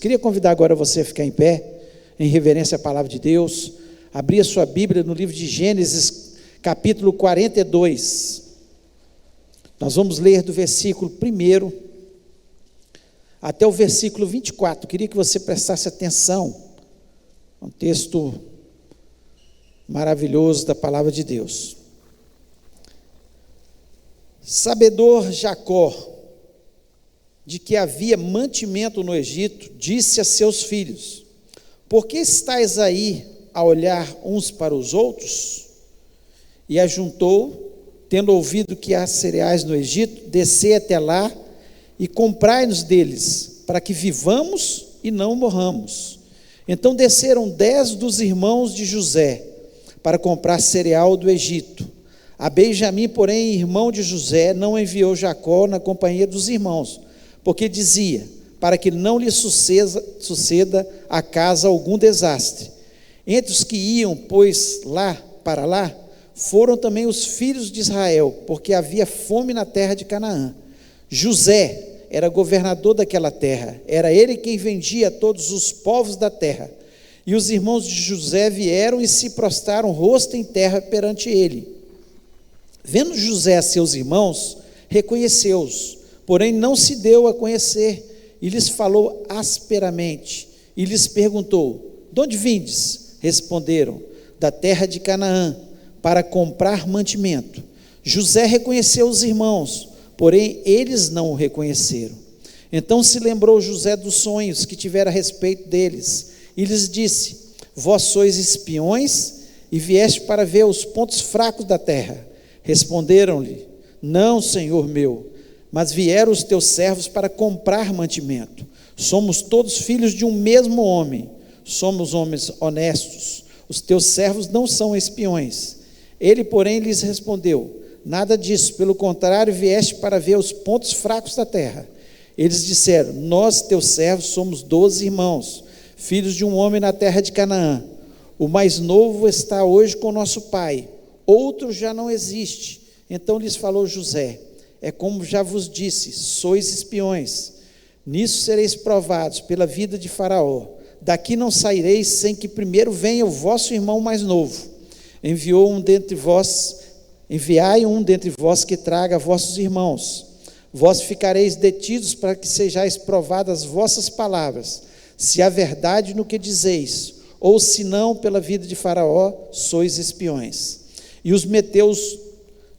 Queria convidar agora você a ficar em pé, em reverência à palavra de Deus, abrir a sua Bíblia no livro de Gênesis, capítulo 42. Nós vamos ler do versículo 1 até o versículo 24. Queria que você prestasse atenção. Um texto maravilhoso da palavra de Deus. Sabedor Jacó de que havia mantimento no Egito, disse a seus filhos: por que estáis aí a olhar uns para os outros? E ajuntou, tendo ouvido que há cereais no Egito, descei até lá e comprai-nos deles, para que vivamos e não morramos. Então desceram 10 dos irmãos de José para comprar cereal do Egito. A Benjamim, porém, irmão de José, não enviou Jacó na companhia dos irmãos, porque dizia, para que não lhe suceda a casa algum desastre. Entre os que iam, pois, para lá, foram também os filhos de Israel, porque havia fome na terra de Canaã. José era governador daquela terra, era ele quem vendia a todos os povos da terra. E os irmãos de José vieram e se prostraram rosto em terra perante ele. Vendo José a seus irmãos, reconheceu-os, porém não se deu a conhecer, e lhes falou asperamente, e lhes perguntou: de onde vindes? Responderam: da terra de Canaã, para comprar mantimento. José reconheceu os irmãos, porém eles não o reconheceram. Então se lembrou José dos sonhos que tivera a respeito deles, e lhes disse: vós sois espiões, e vieste para ver os pontos fracos da terra. Responderam-lhe: não, senhor meu, mas vieram os teus servos para comprar mantimento. Somos todos filhos de um mesmo homem, somos homens honestos, os teus servos não são espiões. Ele, porém, lhes respondeu: nada disso, pelo contrário, vieste para ver os pontos fracos da terra. Eles disseram: nós, teus servos, somos 12 irmãos, filhos de um homem na terra de Canaã. O mais novo está hoje com nosso pai, outro já não existe. Então lhes falou José: é como já vos disse, sois espiões. Nisso sereis provados pela vida de Faraó. Daqui não saireis sem que primeiro venha o vosso irmão mais novo. Enviai um dentre vós que traga vossos irmãos. Vós ficareis detidos para que sejais provadas as vossas palavras, se há verdade no que dizeis, ou se não, pela vida de Faraó, sois espiões. E os meteu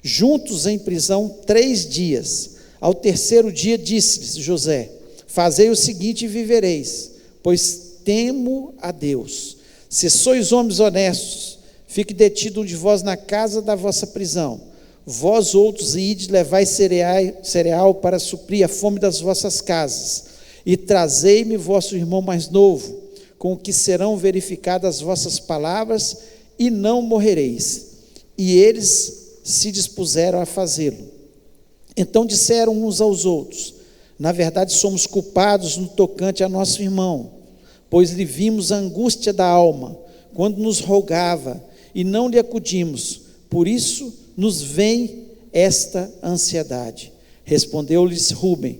juntos em prisão 3 dias. Ao terceiro dia disse-lhes José: fazei o seguinte e vivereis, pois temo a Deus. Se sois homens honestos, fique detido um de vós na casa da vossa prisão. Vós outros ides, levai cereal para suprir a fome das vossas casas, e trazei-me vosso irmão mais novo, com o que serão verificadas as vossas palavras, e não morrereis. E eles se dispuseram a fazê-lo. Então disseram uns aos outros: na verdade somos culpados no tocante a nosso irmão, pois lhe vimos a angústia da alma, quando nos rogava, e não lhe acudimos, por isso nos vem esta ansiedade. Respondeu-lhes Rúben: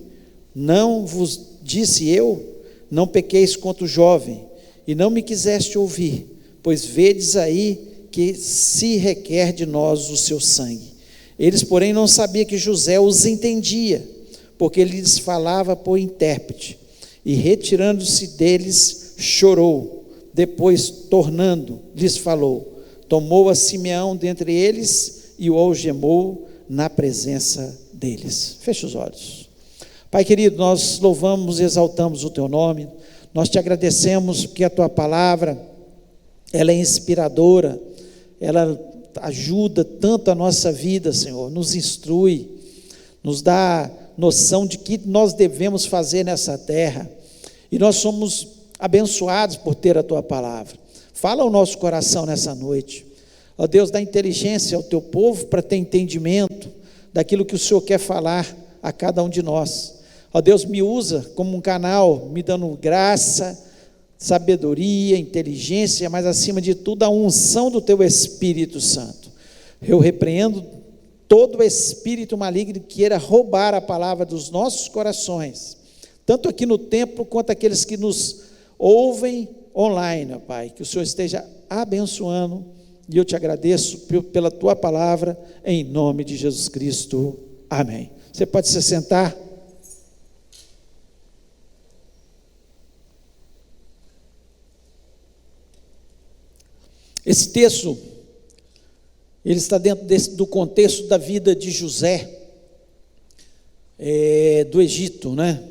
não vos disse eu, não pequeis contra o jovem, e não me quiseste ouvir, pois vedes aí que se requer de nós o seu sangue. Eles, porém, não sabiam que José os entendia, porque ele lhes falava por intérprete, e retirando-se deles, chorou. Depois, tornando, lhes falou, tomou a Simeão dentre eles e o algemou na presença deles. Feche os olhos. Pai querido, nós louvamos e exaltamos o teu nome, nós te agradecemos porque a tua palavra, ela é inspiradora, ela ajuda tanto a nossa vida, Senhor, nos instrui, nos dá noção de que nós devemos fazer nessa terra, e nós somos abençoados por ter a tua palavra. Fala ao nosso coração nessa noite, ó Deus, dá inteligência ao teu povo para ter entendimento daquilo que o Senhor quer falar a cada um de nós. Ó Deus, me usa como um canal, me dando graça, sabedoria, inteligência, mas acima de tudo a unção do teu Espírito Santo. Eu repreendo todo espírito maligno que queira roubar a palavra dos nossos corações, tanto aqui no templo, quanto aqueles que nos ouvem online, ó Pai, que o Senhor esteja abençoando, e eu te agradeço pela tua palavra, em nome de Jesus Cristo, amém. Você pode se sentar. Esse texto, ele está dentro do contexto da vida de José, do Egito, né?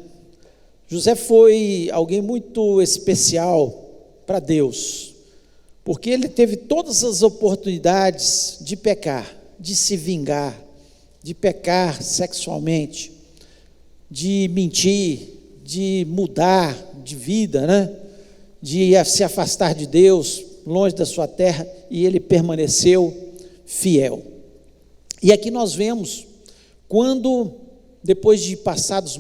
José foi alguém muito especial para Deus, porque ele teve todas as oportunidades de pecar, de se vingar, de pecar sexualmente, de mentir, de mudar de vida, né? De se afastar de Deus, longe da sua terra, e ele permaneceu fiel. E aqui nós vemos, quando, depois de passados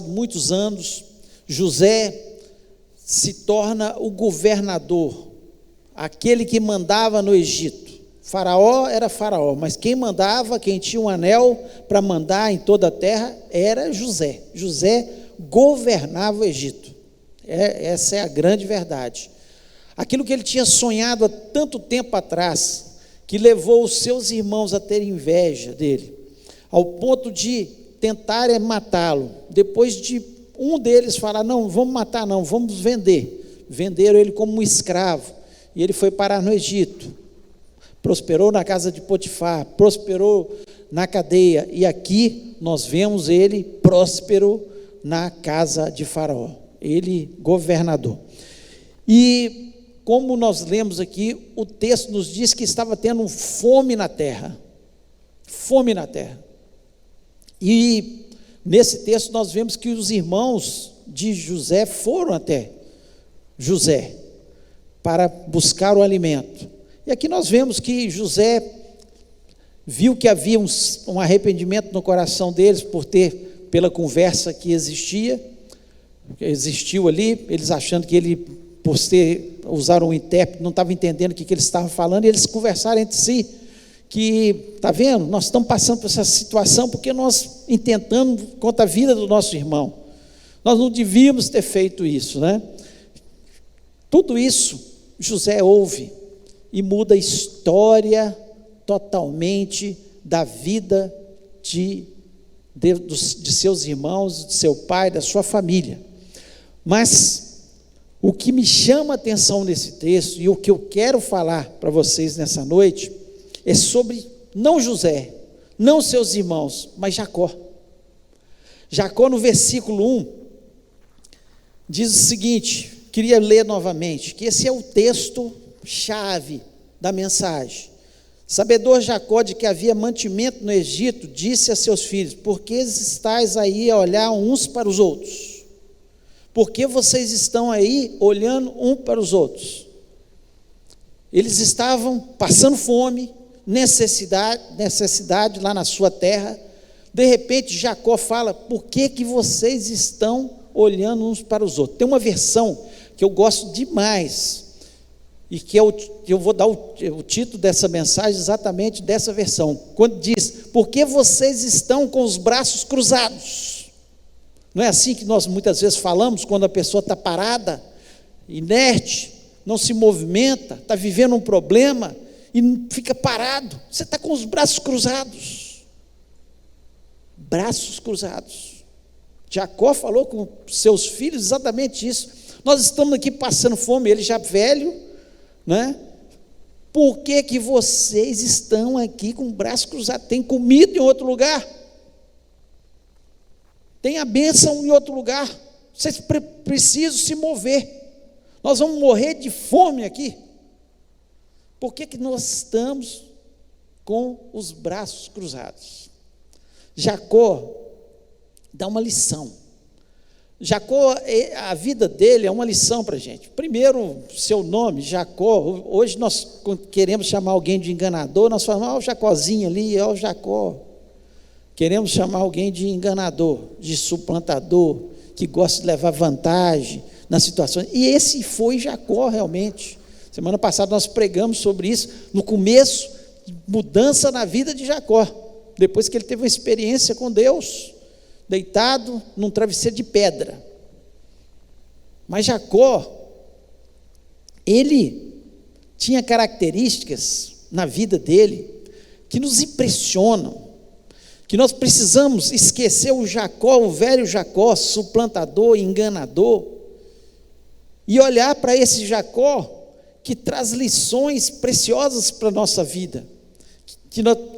muitos anos, José se torna o governador, aquele que mandava no Egito. Faraó era Faraó, mas quem mandava, quem tinha um anel para mandar em toda a terra, era José. José governava o Egito. Essa é a grande verdade. Aquilo que ele tinha sonhado há tanto tempo atrás, que levou os seus irmãos a terem inveja dele, ao ponto de tentarem matá-lo, depois de um deles falar, não, vamos matar não, vamos vender. Venderam ele como um escravo, e ele foi parar no Egito, prosperou na casa de Potifar, prosperou na cadeia, e aqui nós vemos ele próspero na casa de Faraó, ele governador. E como nós lemos aqui, o texto nos diz que estava tendo fome na terra, e nesse texto nós vemos que os irmãos de José foram até José, para buscar o alimento, e aqui nós vemos que José viu que havia um arrependimento no coração deles, pela conversa que existiu ali, eles achando que ele, por usaram um intérprete, não estavam entendendo o que eles estavam falando, e eles conversaram entre si, que, está vendo, nós estamos passando por essa situação, porque nós intentamos contra a vida do nosso irmão, nós não devíamos ter feito isso, né? Tudo isso, José ouve, e muda a história totalmente da vida de seus irmãos, de seu pai, da sua família. Mas o que me chama a atenção nesse texto, e o que eu quero falar para vocês nessa noite, é sobre, não José, não seus irmãos, mas Jacó. Jacó, no versículo 1, diz o seguinte, queria ler novamente, que esse é o texto-chave da mensagem. Sabedor Jacó de que havia mantimento no Egito, disse a seus filhos, por que estáis aí a olhar uns para os outros? Por que vocês estão aí olhando um para os outros? Eles estavam passando fome, necessidade lá na sua terra. De repente Jacó fala, por que vocês estão olhando uns para os outros? Tem uma versão que eu gosto demais, e que eu vou dar o título dessa mensagem exatamente dessa versão, quando diz, por que vocês estão com os braços cruzados? Não é assim que nós muitas vezes falamos, quando a pessoa está parada, inerte, não se movimenta, está vivendo um problema, e fica parado, você está com os braços cruzados. Braços cruzados. Jacó falou com seus filhos exatamente isso. Nós estamos aqui passando fome, ele já velho, né? Por que vocês estão aqui com o braço cruzado? Tem comida em outro lugar? Tem a bênção em outro lugar? Vocês precisam se mover. Nós vamos morrer de fome aqui. Por que nós estamos com os braços cruzados? Jacó dá uma lição. Jacó, a vida dele é uma lição para a gente. Primeiro, seu nome, Jacó. Hoje nós queremos chamar alguém de enganador, nós falamos, o Jacózinho ali, o Jacó. Queremos chamar alguém de enganador, de suplantador, que gosta de levar vantagem nas situações. E esse foi Jacó realmente. Semana passada nós pregamos sobre isso, no começo, mudança na vida de Jacó. Depois que ele teve uma experiência com Deus, deitado num travesseiro de pedra. Mas Jacó, ele tinha características na vida dele que nos impressionam, que nós precisamos esquecer o Jacó, o velho Jacó, suplantador, enganador, e olhar para esse Jacó que traz lições preciosas para a nossa vida,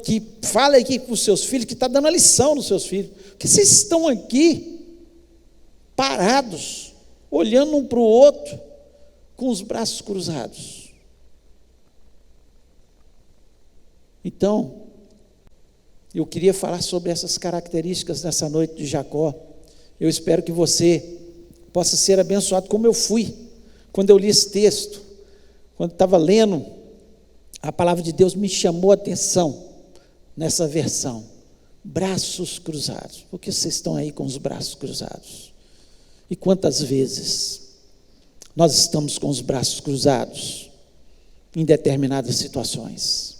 que fala aqui com os seus filhos, que está dando a lição nos seus filhos, porque vocês estão aqui parados, olhando um para o outro, com os braços cruzados. Então, eu queria falar sobre essas características nessa noite de Jacó. Eu espero que você possa ser abençoado como eu fui, quando eu li esse texto, quando estava lendo, a palavra de Deus me chamou a atenção nessa versão, braços cruzados. Por que vocês estão aí com os braços cruzados? E quantas vezes nós estamos com os braços cruzados em determinadas situações?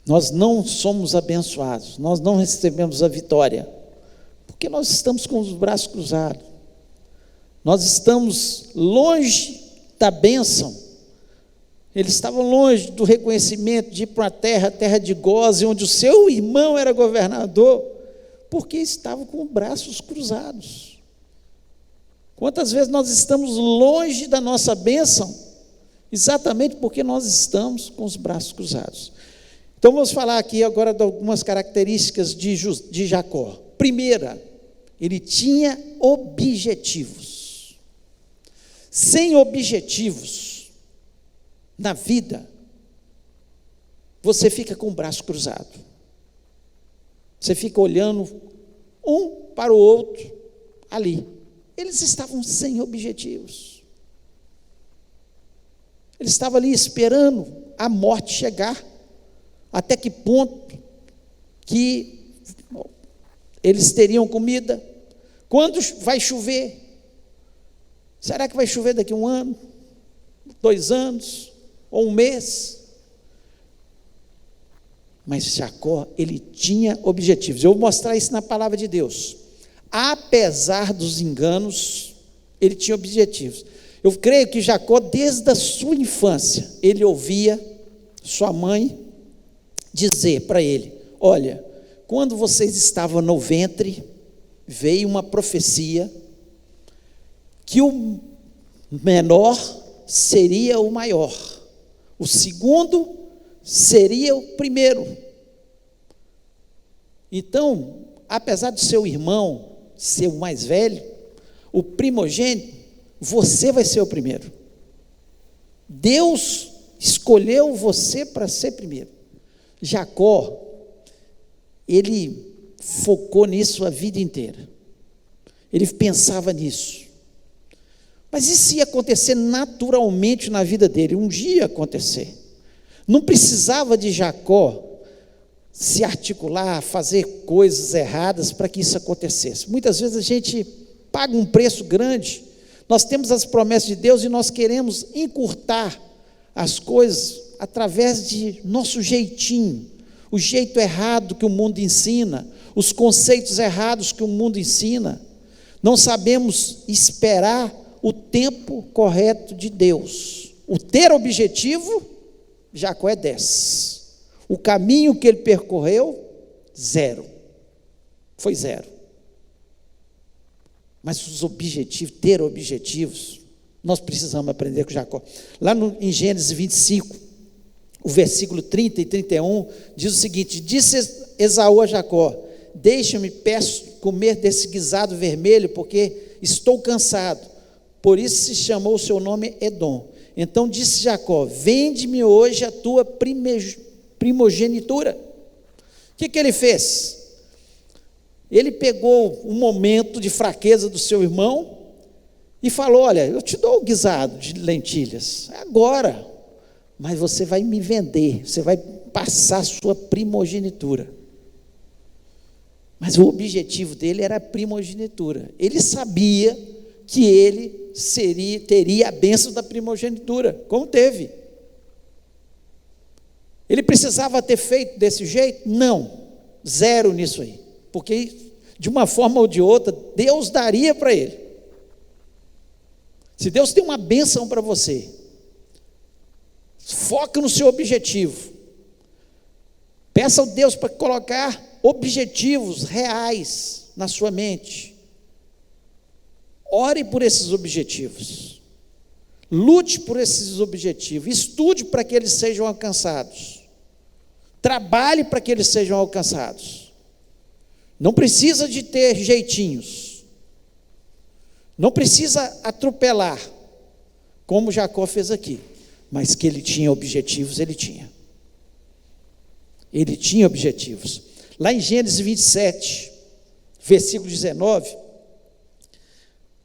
Nós não somos abençoados, nós não recebemos a vitória, porque nós estamos com os braços cruzados, nós estamos longe da bênção. Eles estavam longe do reconhecimento, de ir para a terra de Gósen, onde o seu irmão era governador, porque estavam com braços cruzados. Quantas vezes nós estamos longe da nossa bênção, exatamente porque nós estamos com os braços cruzados. Então vamos falar aqui agora de algumas características de Jacó. Primeira, ele tinha objetivos. Sem objetivos na vida, você fica com o braço cruzado. Você fica olhando um para o outro ali. Eles estavam sem objetivos. Eles estavam ali esperando a morte chegar. Até que ponto que eles teriam comida? Quando vai chover? Será que vai chover daqui a 1 ano, 2 anos, ou 1 mês? Mas Jacó, ele tinha objetivos. Eu vou mostrar isso na palavra de Deus. Apesar dos enganos, ele tinha objetivos. Eu creio que Jacó, desde a sua infância, ele ouvia sua mãe dizer para ele: olha, quando vocês estavam no ventre, veio uma profecia que o menor seria o maior, o segundo seria o primeiro. Então, apesar do seu irmão ser o mais velho, o primogênito, você vai ser o primeiro. Deus escolheu você para ser primeiro. Jacó, ele focou nisso a vida inteira. Ele pensava nisso. Mas isso ia acontecer naturalmente na vida dele. Um dia ia acontecer. Não precisava de Jacó se articular, fazer coisas erradas para que isso acontecesse. Muitas vezes a gente paga um preço grande. Nós temos as promessas de Deus e nós queremos encurtar as coisas através de nosso jeitinho, o jeito errado que o mundo ensina, os conceitos errados que o mundo ensina. Não sabemos esperar o tempo correto de Deus. O ter objetivo, Jacó é 10. O caminho que ele percorreu, 0. Foi 0. Mas os objetivos, ter objetivos, nós precisamos aprender com Jacó. Lá em Gênesis 25, o versículo 30 e 31, diz o seguinte: disse Esaú a Jacó: deixa-me, peço, comer desse guisado vermelho, porque estou cansado. Por isso se chamou o seu nome Edom. Então disse Jacó: vende-me hoje a tua primogenitura. O que ele fez? Ele pegou um momento de fraqueza do seu irmão e falou: olha, eu te dou o guisado de lentilhas, agora, mas você vai me vender, você vai passar a sua primogenitura. Mas o objetivo dele era a primogenitura. Ele sabia que ele teria a bênção da primogenitura, como teve. Ele precisava ter feito desse jeito? Não, 0 nisso aí, porque de uma forma ou de outra, Deus daria para ele. Se Deus tem uma bênção para você, foca no seu objetivo. Peça ao Deus para colocar objetivos reais na sua mente. Ore por esses objetivos. Lute por esses objetivos. Estude para que eles sejam alcançados. Trabalhe para que eles sejam alcançados. Não precisa de ter jeitinhos. Não precisa atropelar, como Jacó fez aqui. Mas que ele tinha objetivos, ele tinha. Ele tinha objetivos. Lá em Gênesis 27, versículo 19,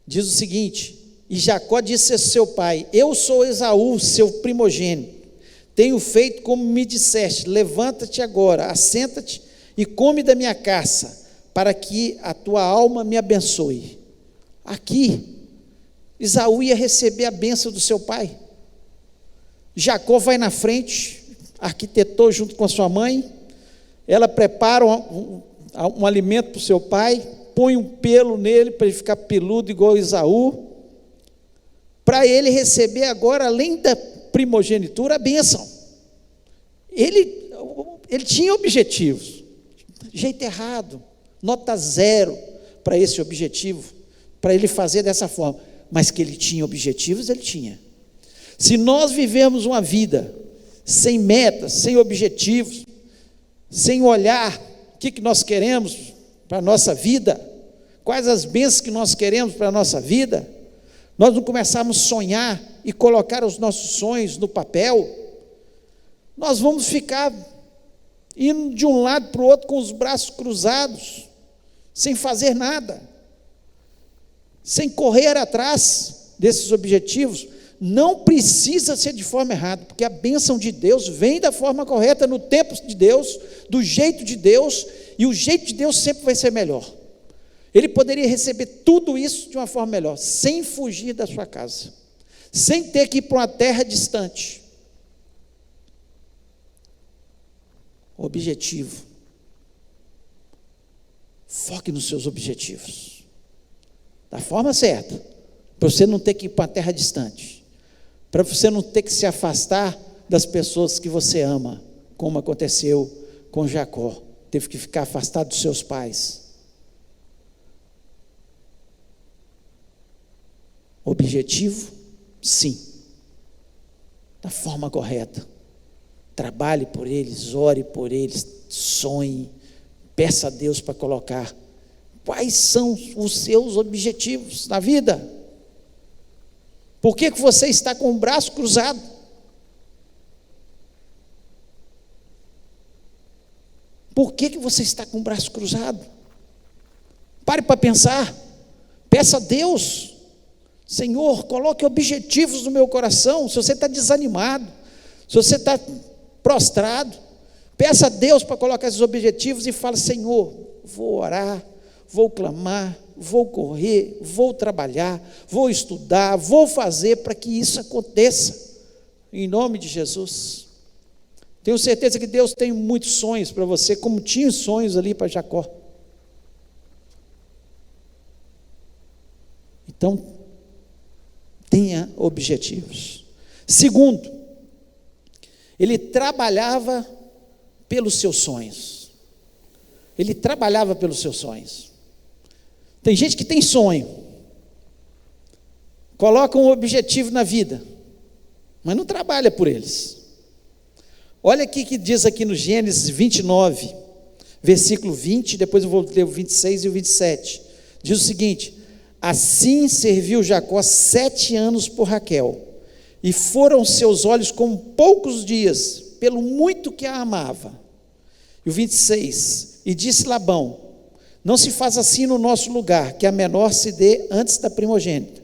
diz o seguinte: e Jacó disse a seu pai: eu sou Esaú, seu primogênito. Tenho feito como me disseste. Levanta-te agora, assenta-te e come da minha caça, para que a tua alma me abençoe. Aqui, Esaú ia receber a bênção do seu pai. Jacó vai na frente, arquitetou junto com a sua mãe. Ela prepara um alimento para o seu pai, põe um pelo nele para ele ficar peludo igual Esaú, para ele receber agora, além da primogenitura, a bênção. Ele tinha objetivos, jeito errado, nota 0 para esse objetivo, para ele fazer dessa forma, mas que ele tinha objetivos, ele tinha. Se nós vivemos uma vida sem metas, sem objetivos, sem olhar o que nós queremos para a nossa vida, quais as bênçãos que nós queremos para a nossa vida, nós não começarmos a sonhar e colocar os nossos sonhos no papel, nós vamos ficar indo de um lado para o outro com os braços cruzados, sem fazer nada, sem correr atrás desses objetivos. Não precisa ser de forma errada, porque a bênção de Deus vem da forma correta, no tempo de Deus, do jeito de Deus, e o jeito de Deus sempre vai ser melhor. Ele poderia receber tudo isso de uma forma melhor, sem fugir da sua casa, sem ter que ir para uma terra distante. Objetivo. Foque nos seus objetivos, da forma certa, para você não ter que ir para uma terra distante, para você não ter que se afastar das pessoas que você ama, como aconteceu com Jacó, teve que ficar afastado dos seus pais. Objetivo, sim, da forma correta. Trabalhe por eles, ore por eles, sonhe, peça a Deus para colocar. Quais são os seus objetivos na vida? Por que você está com o braço cruzado? Por que você está com o braço cruzado? Pare para pensar. Peça a Deus: Senhor, coloque objetivos no meu coração. Se você está desanimado, se você está prostrado, peça a Deus para colocar esses objetivos e fala: Senhor, vou orar, vou clamar, vou correr, vou trabalhar, vou estudar, vou fazer para que isso aconteça, em nome de Jesus. Tenho certeza que Deus tem muitos sonhos para você, como tinha sonhos ali para Jacó. Então, tenha objetivos. Segundo, ele trabalhava pelos seus sonhos. Ele trabalhava pelos seus sonhos. Tem gente que tem sonho, coloca um objetivo na vida, mas não trabalha por eles. Olha aqui que diz aqui no Gênesis 29, versículo 20, depois eu vou ler o 26 e o 27. Diz o seguinte: assim serviu Jacó 7 anos por Raquel, e foram seus olhos como poucos dias, pelo muito que a amava. E o 26, e disse Labão: não se faz assim no nosso lugar, que a menor se dê antes da primogênita.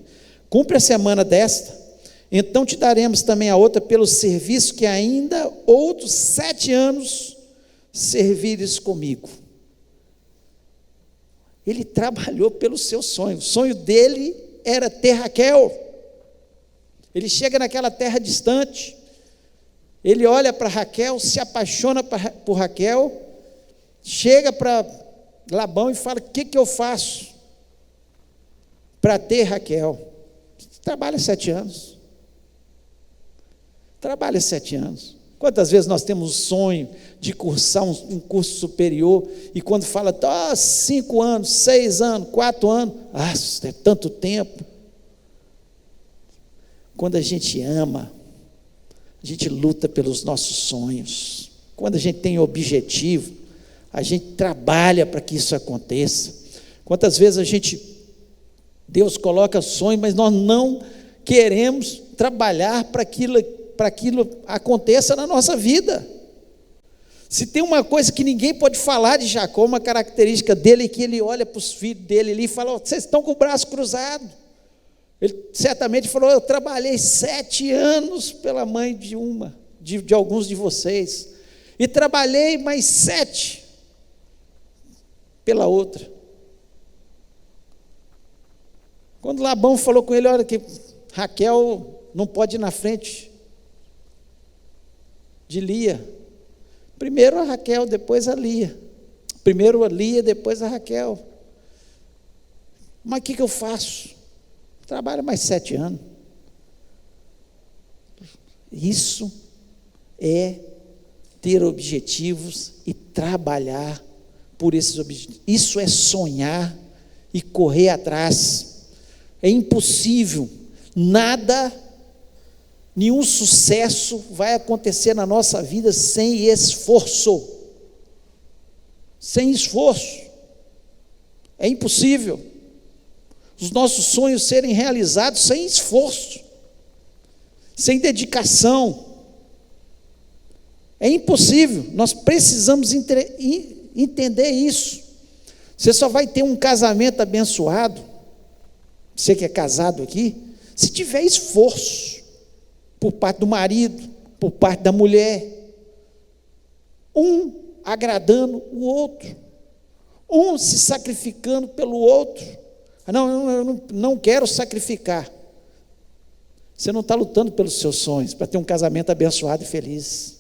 Cumpre a semana desta, então te daremos também a outra pelo serviço que ainda outros 7 anos servires comigo. Ele trabalhou pelo seu sonho. O sonho dele era ter Raquel. Ele chega naquela terra distante, ele olha para Raquel, se apaixona por Raquel, chega para Labão e fala: o que eu faço para ter Raquel? Trabalha 7 anos. Trabalha 7 anos. Quantas vezes nós temos o sonho de cursar um curso superior, e quando fala, 5 anos, 6 anos, 4 anos, é tanto tempo. Quando a gente ama, a gente luta pelos nossos sonhos. Quando a gente tem objetivo, a gente trabalha para que isso aconteça. Quantas vezes Deus coloca sonho, mas nós não queremos trabalhar para aquilo aconteça na nossa vida. Se tem uma coisa que ninguém pode falar de Jacó, uma característica dele, é que ele olha para os filhos dele ali e fala, vocês estão com o braço cruzado. Ele certamente falou, eu trabalhei 7 anos pela mãe de alguns de vocês, e trabalhei mais 7 pela outra. Quando Labão falou com ele, olha que Raquel não pode ir na frente de Lia. Primeiro a Raquel, depois a Lia. Primeiro a Lia, depois a Raquel. Mas o que eu faço? Trabalho mais 7 anos. Isso é ter objetivos e trabalhar por esses objetivos. Isso é sonhar e correr atrás. É impossível, nenhum sucesso vai acontecer na nossa vida sem esforço. Sem esforço. É impossível os nossos sonhos serem realizados sem esforço, sem dedicação. É impossível, nós precisamos entender isso. Você só vai ter um casamento abençoado, você que é casado aqui, se tiver esforço por parte do marido, por parte da mulher, um agradando o outro, um se sacrificando pelo outro. Não, eu não quero sacrificar. Você não está lutando pelos seus sonhos, para ter um casamento abençoado e feliz.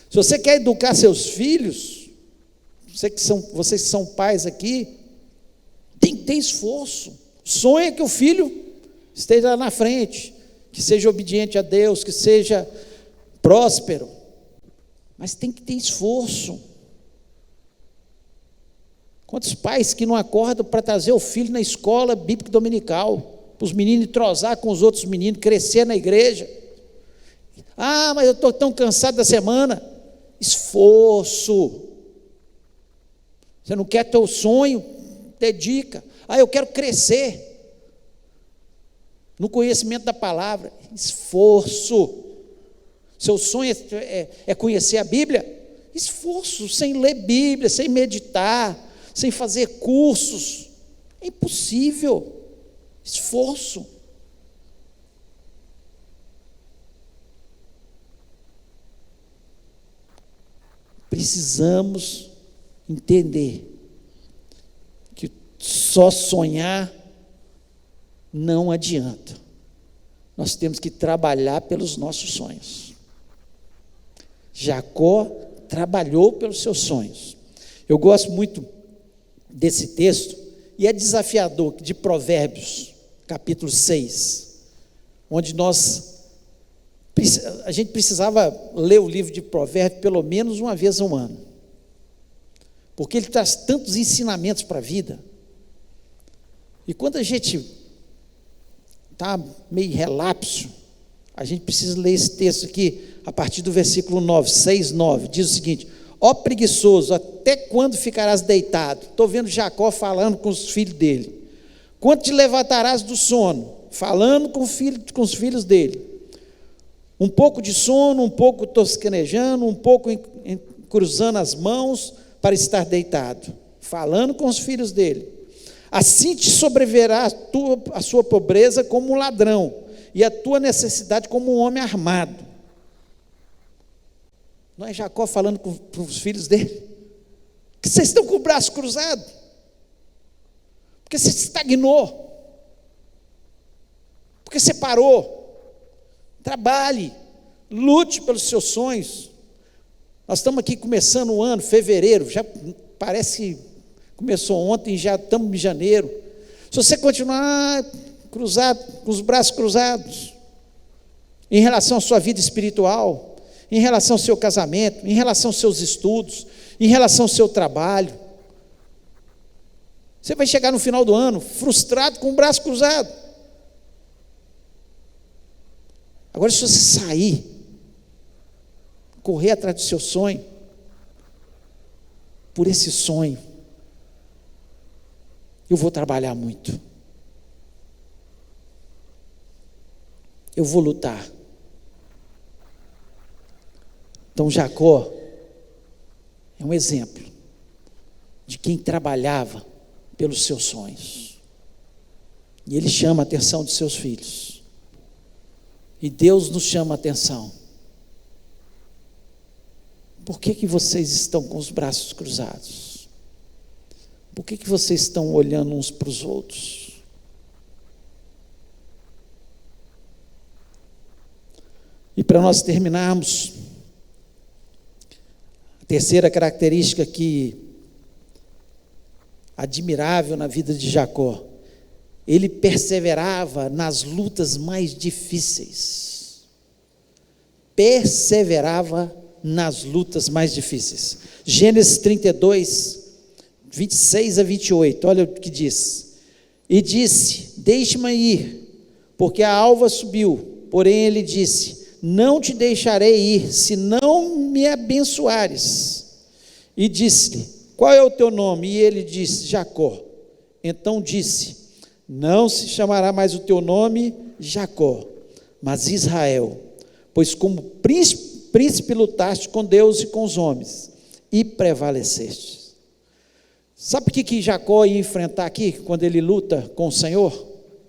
Se você quer educar seus filhos, vocês que são pais aqui, tem que ter esforço. Sonha que o filho esteja lá na frente, que seja obediente a Deus, que seja próspero, mas tem que ter esforço. Quantos pais que não acordam para trazer o filho na escola bíblica dominical, para os meninos entrosar com os outros meninos, crescer na igreja? Mas eu estou tão cansado da semana. Esforço. Você não quer ter o sonho? Dedica. Eu quero crescer no conhecimento da palavra. Esforço. Seu sonho é conhecer a Bíblia? Esforço, sem ler Bíblia, sem meditar, sem fazer cursos. É impossível. Esforço. Precisamos entender que só sonhar não adianta. Nós temos que trabalhar pelos nossos sonhos. Jacó trabalhou pelos seus sonhos. Eu gosto muito desse texto, e é desafiador, de Provérbios, capítulo 6, onde a gente precisava ler o livro de Provérbios pelo menos uma vez ao ano, porque ele traz tantos ensinamentos para a vida. E quando a gente está meio relapso, a gente precisa ler esse texto aqui, a partir do versículo 9, 6, 9, diz o seguinte: ó preguiçoso, até quando ficarás deitado? Estou vendo Jacó falando com os filhos dele. Quando te levantarás do sono? Falando com os filhos dele. Um pouco de sono, um pouco tosquenejando, um pouco cruzando as mãos para estar deitado. Falando com os filhos dele. Assim te sobrevirá a sua pobreza como um ladrão, e a tua necessidade como um homem armado. Não é Jacó falando com os filhos dele? Que vocês estão com o braço cruzado? Porque você estagnou? Porque você parou? Trabalhe, lute pelos seus sonhos. Nós estamos aqui começando o ano, fevereiro, já parece que começou ontem, já estamos em janeiro. Se você continuar, cruzado, com os braços cruzados, em relação à sua vida espiritual, em relação ao seu casamento, em relação aos seus estudos, em relação ao seu trabalho. Você vai chegar no final do ano frustrado, com o braço cruzado. Agora, se você sair, correr atrás do seu sonho, por esse sonho, eu vou trabalhar muito, eu vou lutar. Então Jacó é um exemplo de quem trabalhava pelos seus sonhos, e ele chama a atenção dos seus filhos, e Deus nos chama a atenção. Por que vocês estão com os braços cruzados? Por que vocês estão olhando uns para os outros? E para nós terminarmos, a terceira característica que admirável na vida de Jacó, ele perseverava nas lutas mais difíceis. Perseverava nas lutas mais difíceis. Gênesis 32, 26 a 28, olha o que diz. E disse: deixe-me ir, porque a alva subiu. Porém ele disse: não te deixarei ir, se não me abençoares. E disse-lhe: qual é o teu nome? E ele disse: Jacó. Então disse: não se chamará mais o teu nome Jacó, mas Israel, pois como príncipe lutaste com Deus e com os homens, e prevaleceste. Sabe o que Jacó ia enfrentar aqui, quando ele luta com o Senhor,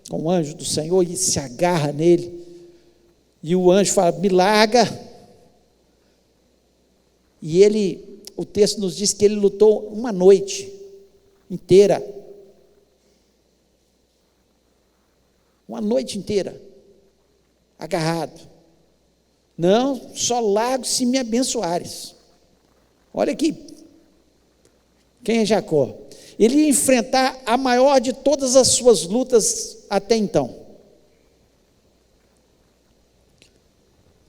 com o anjo do Senhor, e se agarra nele, e o anjo fala: me larga, e ele, o texto nos diz que ele lutou uma noite inteira, agarrado. Não, só largo se me abençoares. Olha aqui, quem é Jacó? Ele ia enfrentar a maior de todas as suas lutas até então.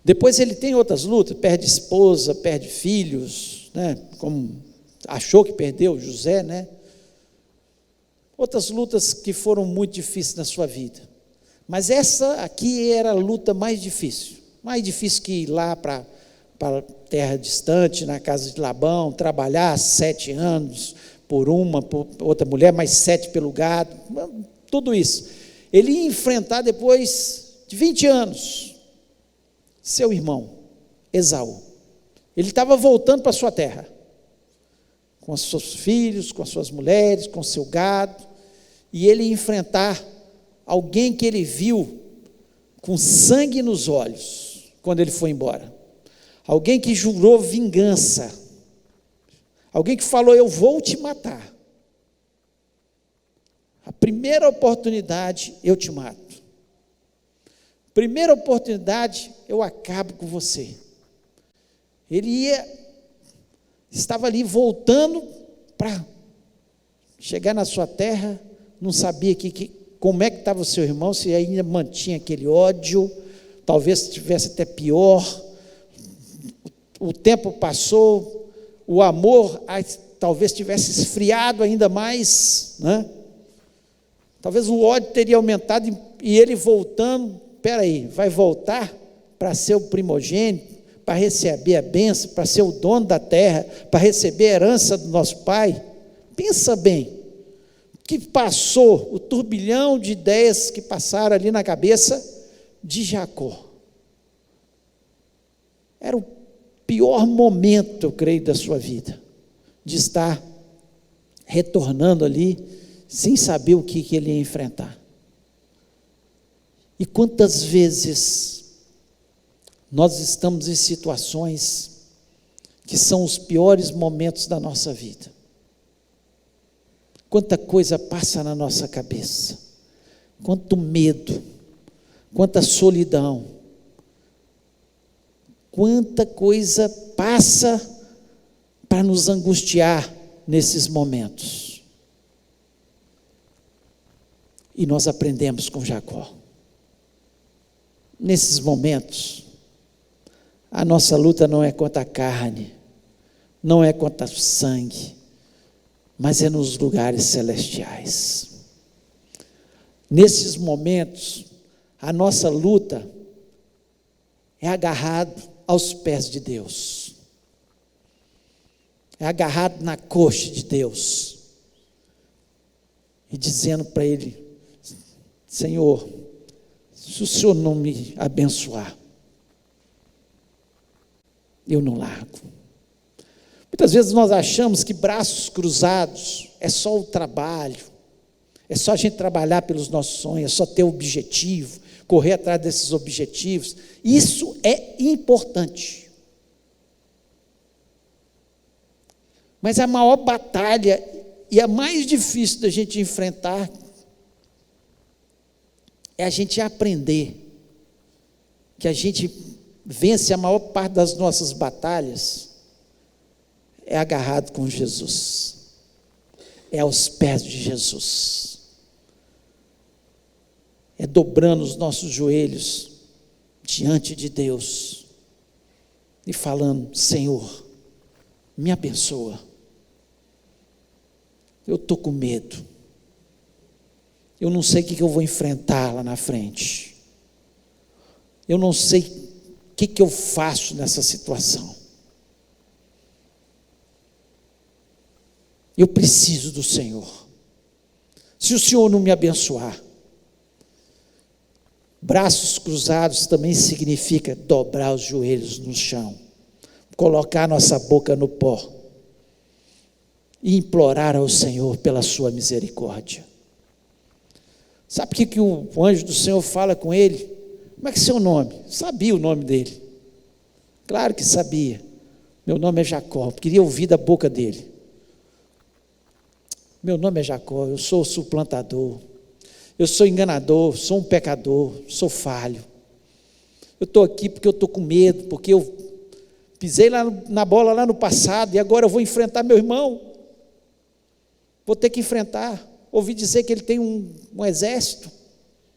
Depois ele tem outras lutas, perde esposa, perde filhos, né? Como achou que perdeu José, né? Outras lutas que foram muito difíceis na sua vida. Mas essa aqui era a luta mais difícil que ir lá para terra distante, na casa de Labão, trabalhar 7 anos por outra mulher, mais 7 pelo gado, tudo isso. Ele ia enfrentar depois de 20 anos, seu irmão, Esaú. Ele estava voltando para a sua terra, com os seus filhos, com as suas mulheres, com o seu gado, e ele ia enfrentar alguém que ele viu com sangue nos olhos, quando ele foi embora. Alguém que jurou vingança. Alguém que falou: eu vou te matar. A primeira oportunidade eu te mato. Primeira oportunidade eu acabo com você. Ele estava ali voltando para chegar na sua terra, não sabia como é que estava o seu irmão, se ainda mantinha aquele ódio, talvez estivesse até pior. O tempo passou, o amor talvez tivesse esfriado ainda mais, né? Talvez o ódio teria aumentado, e ele voltando, peraí, vai voltar para ser o primogênito, para receber a bênção, para ser o dono da terra, para receber a herança do nosso pai? Pensa bem, que passou, o turbilhão de ideias que passaram ali na cabeça de Jacó. Era o pior momento, eu creio, da sua vida, de estar retornando ali, sem saber o que ele ia enfrentar. E quantas vezes nós estamos em situações que são os piores momentos da nossa vida. Quanta coisa passa na nossa cabeça, quanto medo, quanta solidão, quanta coisa passa para nos angustiar nesses momentos. E nós aprendemos com Jacó. Nesses momentos, a nossa luta não é contra a carne, não é contra o sangue, mas é nos lugares celestiais. Nesses momentos, a nossa luta é agarrado aos pés de Deus, é agarrado na coxa de Deus, e dizendo para Ele: Senhor, se o Senhor não me abençoar, eu não largo. Muitas vezes nós achamos que braços cruzados é só o trabalho, é só a gente trabalhar pelos nossos sonhos, é só ter objetivo, correr atrás desses objetivos. Isso é importante. Mas a maior batalha e a mais difícil da gente enfrentar é a gente aprender que a gente vence a maior parte das nossas batalhas é agarrado com Jesus, é aos pés de Jesus, é dobrando os nossos joelhos diante de Deus e falando: Senhor, me abençoa, eu estou com medo, eu não sei o que eu vou enfrentar lá na frente, eu não sei o que eu faço nessa situação, eu preciso do Senhor. Se o Senhor não me abençoar, braços cruzados também significa dobrar os joelhos no chão, colocar nossa boca no pó e implorar ao Senhor pela sua misericórdia. Sabe o que o anjo do Senhor fala com ele? Como é que é seu nome? Sabia o nome dele, claro que sabia. Meu nome é Jacó. Queria ouvir da boca dele. Meu nome é Jacó, eu sou suplantador, eu sou enganador, sou um pecador, sou falho. Eu estou aqui porque eu estou com medo, porque eu pisei lá na bola lá no passado e agora eu vou enfrentar meu irmão. Vou ter que enfrentar. Ouvi dizer que ele tem um exército,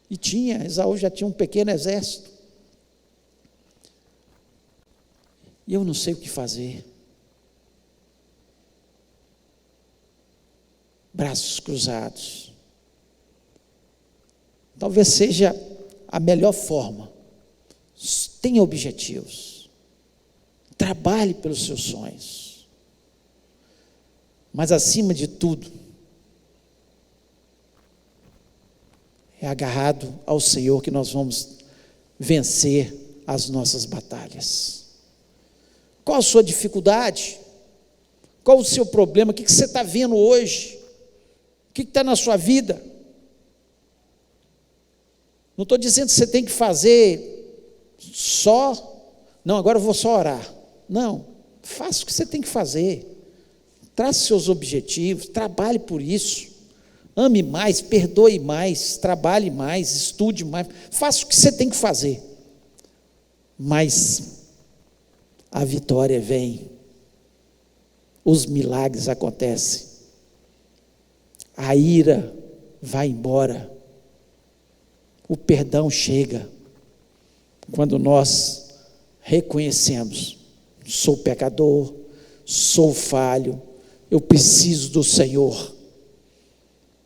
e tinha, Esaú já tinha um pequeno exército. E eu não sei o que fazer. Braços cruzados. Talvez seja a melhor forma. Tenha objetivos. Trabalhe pelos seus sonhos. Mas acima de tudo, é agarrado ao Senhor que nós vamos vencer as nossas batalhas. Qual a sua dificuldade? Qual o seu problema? O que você está vendo hoje? O que está na sua vida? Não estou dizendo que você tem que fazer não, agora eu vou só orar. Não, faça o que você tem que fazer. Trace seus objetivos, trabalhe por isso. Ame mais, perdoe mais, trabalhe mais, estude mais. Faça o que você tem que fazer. Mas a vitória vem, os milagres acontecem, a ira vai embora, o perdão chega, quando nós reconhecemos: sou pecador, sou falho, eu preciso do Senhor.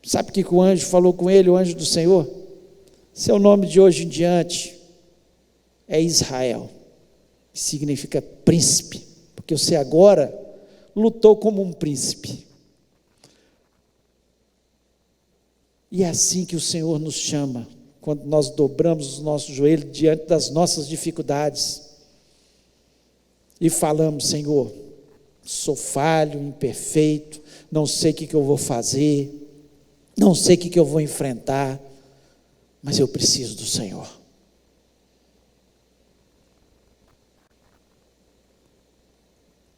Sabe o que o anjo falou com ele, o anjo do Senhor? Seu nome de hoje em diante é Israel, que significa príncipe, porque você agora lutou como um príncipe. E é assim que o Senhor nos chama, quando nós dobramos os nossos joelhos diante das nossas dificuldades e falamos: Senhor, sou falho, imperfeito, não sei o que eu vou fazer, não sei o que eu vou enfrentar, mas eu preciso do Senhor.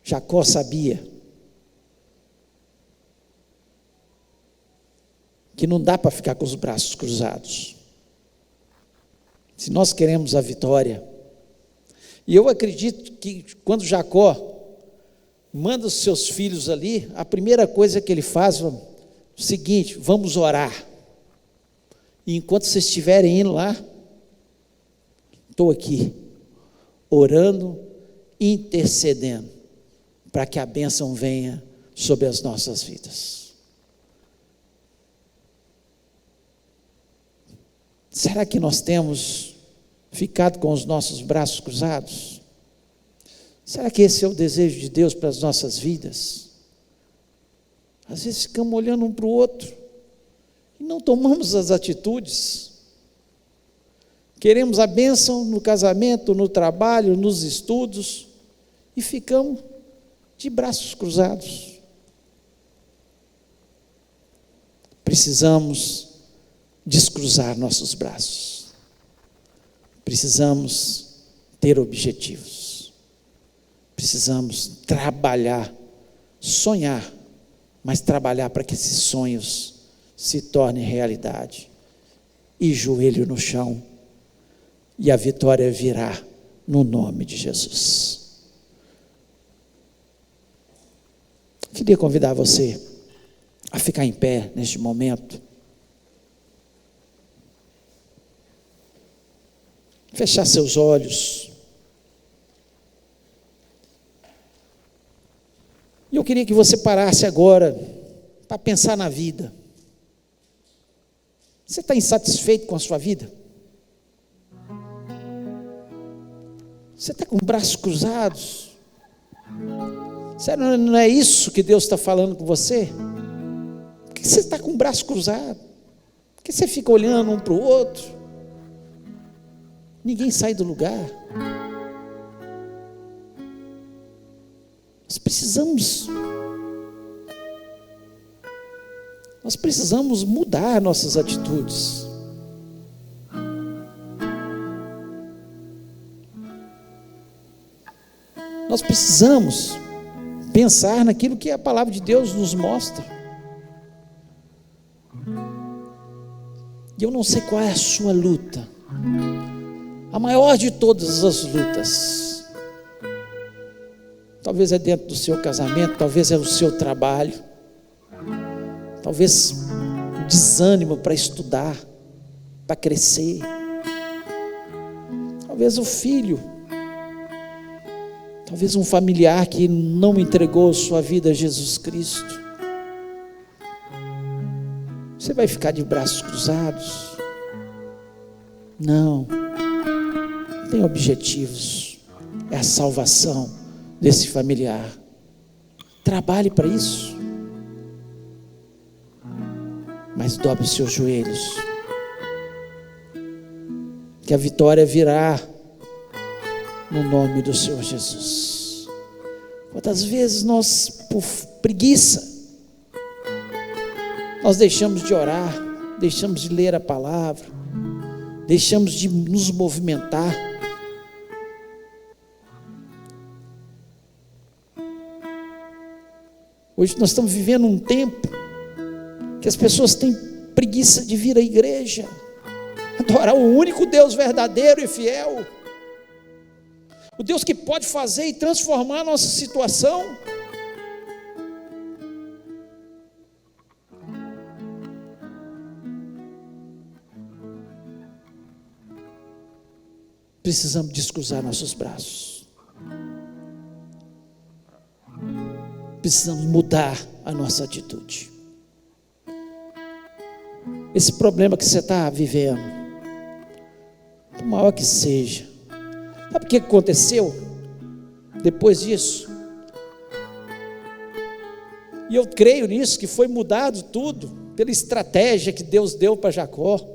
Jacó sabia que não dá para ficar com os braços cruzados. Se nós queremos a vitória, e eu acredito que quando Jacó manda os seus filhos ali, a primeira coisa que ele faz é o seguinte: vamos orar. E enquanto vocês estiverem indo lá, estou aqui, orando, intercedendo, para que a bênção venha sobre as nossas vidas. Será que nós temos ficado com os nossos braços cruzados? Será que esse é o desejo de Deus para as nossas vidas? Às vezes ficamos olhando um para o outro e não tomamos as atitudes. Queremos a bênção no casamento, no trabalho, nos estudos, e ficamos de braços cruzados. Precisamos descruzar nossos braços. Precisamos ter objetivos. Precisamos trabalhar, sonhar, mas trabalhar para que esses sonhos se tornem realidade. E joelho no chão, e a vitória virá no nome de Jesus. Queria convidar você a ficar em pé neste momento. Fechar seus olhos. E eu queria que você parasse agora para pensar na vida. Você está insatisfeito com a sua vida? Você está com braços cruzados? Sério, não é isso que Deus está falando com você? Por que você está com o braço cruzado? Por que você fica olhando um para o outro? Ninguém sai do lugar. Nós precisamos mudar nossas atitudes. Nós precisamos pensar naquilo que a palavra de Deus nos mostra. E eu não sei qual é a sua luta, a maior de todas as lutas. Talvez é dentro do seu casamento, talvez é o seu trabalho, talvez desânimo para estudar, para crescer, talvez o filho, talvez um familiar que não entregou sua vida a Jesus Cristo. Você vai ficar de braços cruzados? Não. Tem objetivos. É a salvação desse familiar. Trabalhe para isso. Mas dobre os seus joelhos, que a vitória virá no nome do Senhor Jesus. Quantas vezes nós, por preguiça, nós deixamos de orar, deixamos de ler a palavra, deixamos de nos movimentar. Hoje nós estamos vivendo um tempo que as pessoas têm preguiça de vir à igreja, adorar o único Deus verdadeiro e fiel, o Deus que pode fazer e transformar a nossa situação. Precisamos descruzar nossos braços. Precisamos mudar a nossa atitude. Esse problema que você está vivendo, por maior que seja, sabe o que aconteceu depois disso? E eu creio nisso, que foi mudado tudo pela estratégia que Deus deu para Jacó.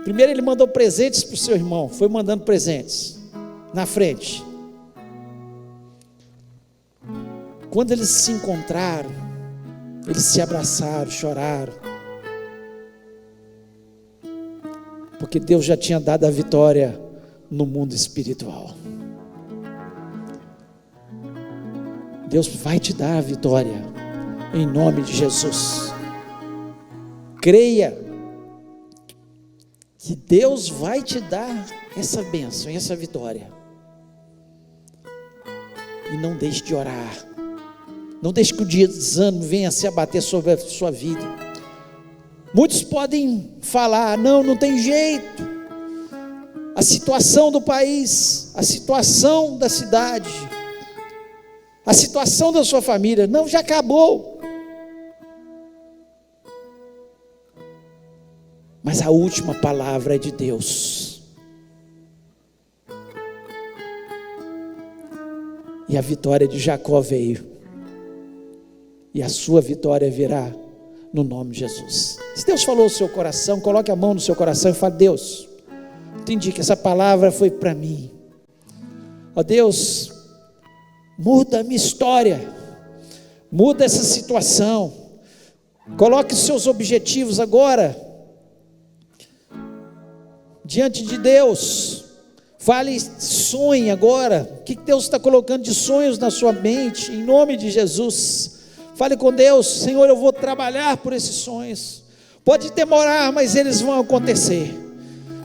Primeiro ele mandou presentes para o seu irmão, foi mandando presentes na frente. Quando eles se encontraram, eles se abraçaram, choraram, porque Deus já tinha dado a vitória no mundo espiritual. Deus vai te dar a vitória em nome de Jesus. Creia que Deus vai te dar essa bênção, essa vitória. E não deixe de orar. Não deixe que o dia de desânimo venha se abater sobre a sua vida. Muitos podem falar: não tem jeito, a situação do país, a situação da cidade, a situação da sua família, não, já acabou. Mas a última palavra é de Deus, e a vitória de Jacó veio, e a sua vitória virá no nome de Jesus. Se Deus falou no seu coração, coloque a mão no seu coração e fale: Deus, entendi que essa palavra foi para mim. Ó Deus, muda a minha história, muda essa situação, coloque os seus objetivos agora diante de Deus. Fale, sonhe agora, o que Deus está colocando de sonhos na sua mente, em nome de Jesus. Fale com Deus: Senhor, eu vou trabalhar por esses sonhos, pode demorar, mas eles vão acontecer.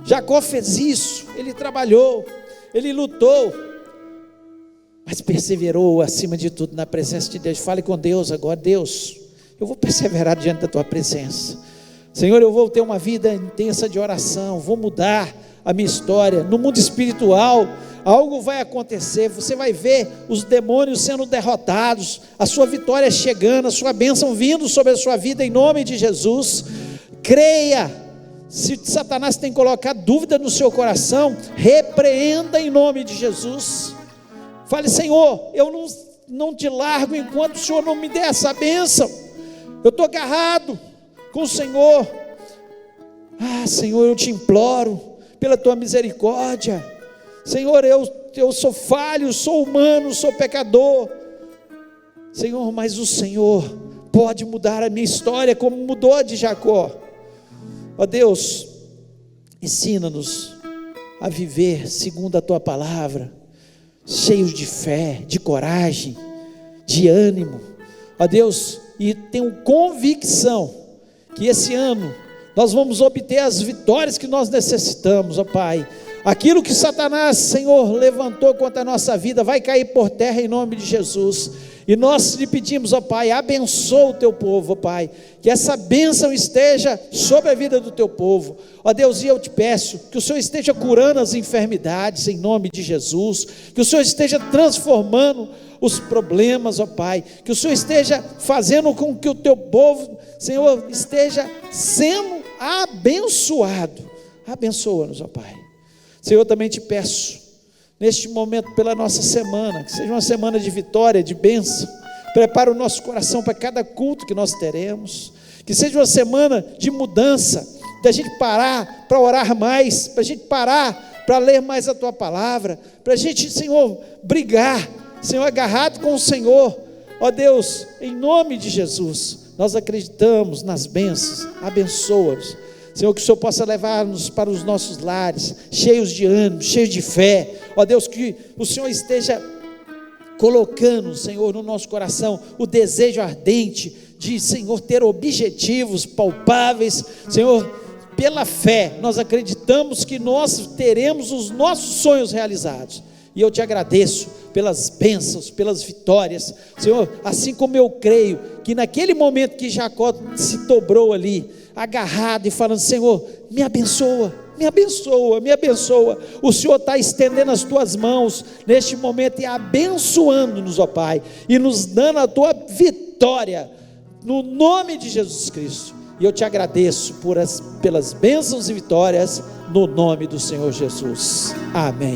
Jacó fez isso, ele trabalhou, ele lutou, mas perseverou acima de tudo na presença de Deus. Fale com Deus agora: Deus, eu vou perseverar diante da tua presença. Senhor, eu vou ter uma vida intensa de oração, vou mudar a minha história. No mundo espiritual, algo vai acontecer, você vai ver os demônios sendo derrotados, a sua vitória chegando, a sua bênção vindo sobre a sua vida, em nome de Jesus. Creia. Se Satanás tem colocado dúvida no seu coração, repreenda em nome de Jesus. Fale: Senhor, eu não te largo enquanto o Senhor não me der essa bênção. Eu estou agarrado com o Senhor. Senhor, eu te imploro pela tua misericórdia. Senhor, eu sou falho, sou humano, sou pecador. Senhor, mas o Senhor pode mudar a minha história como mudou a de Jacó. Ó Deus, ensina-nos a viver segundo a tua palavra, cheios de fé, de coragem, de ânimo. Ó Deus, e tenho convicção que esse ano nós vamos obter as vitórias que nós necessitamos, ó Pai. Aquilo que Satanás, Senhor, levantou contra a nossa vida vai cair por terra em nome de Jesus. E nós lhe pedimos, ó Pai, abençoa o teu povo, ó Pai, que essa bênção esteja sobre a vida do teu povo, ó Deus. E eu te peço que o Senhor esteja curando as enfermidades em nome de Jesus, que o Senhor esteja transformando os problemas, ó Pai, que o Senhor esteja fazendo com que o teu povo, Senhor, esteja sendo abençoado. Abençoa-nos, ó Pai. Senhor, eu também te peço, neste momento, pela nossa semana, que seja uma semana de vitória, de bênção. Prepara o nosso coração para cada culto que nós teremos, que seja uma semana de mudança, da gente parar para orar mais, para a gente parar para ler mais a tua palavra, para a gente, Senhor, brigar, Senhor, agarrado com o Senhor. Ó Deus, em nome de Jesus, nós acreditamos nas bênçãos. Abençoa-nos, Senhor, que o Senhor possa levar-nos para os nossos lares, cheios de ânimo, cheios de fé. Ó Deus, que o Senhor esteja colocando, Senhor, no nosso coração o desejo ardente de, Senhor, ter objetivos palpáveis. Senhor, pela fé, nós acreditamos que nós teremos os nossos sonhos realizados. E eu te agradeço pelas bênçãos, pelas vitórias, Senhor, assim como eu creio que naquele momento que Jacó se dobrou ali, agarrado e falando: Senhor, me abençoa, me abençoa, me abençoa. O Senhor está estendendo as tuas mãos neste momento e abençoando-nos, ó Pai, e nos dando a tua vitória, no nome de Jesus Cristo. E eu te agradeço pelas bênçãos e vitórias, no nome do Senhor Jesus. Amém.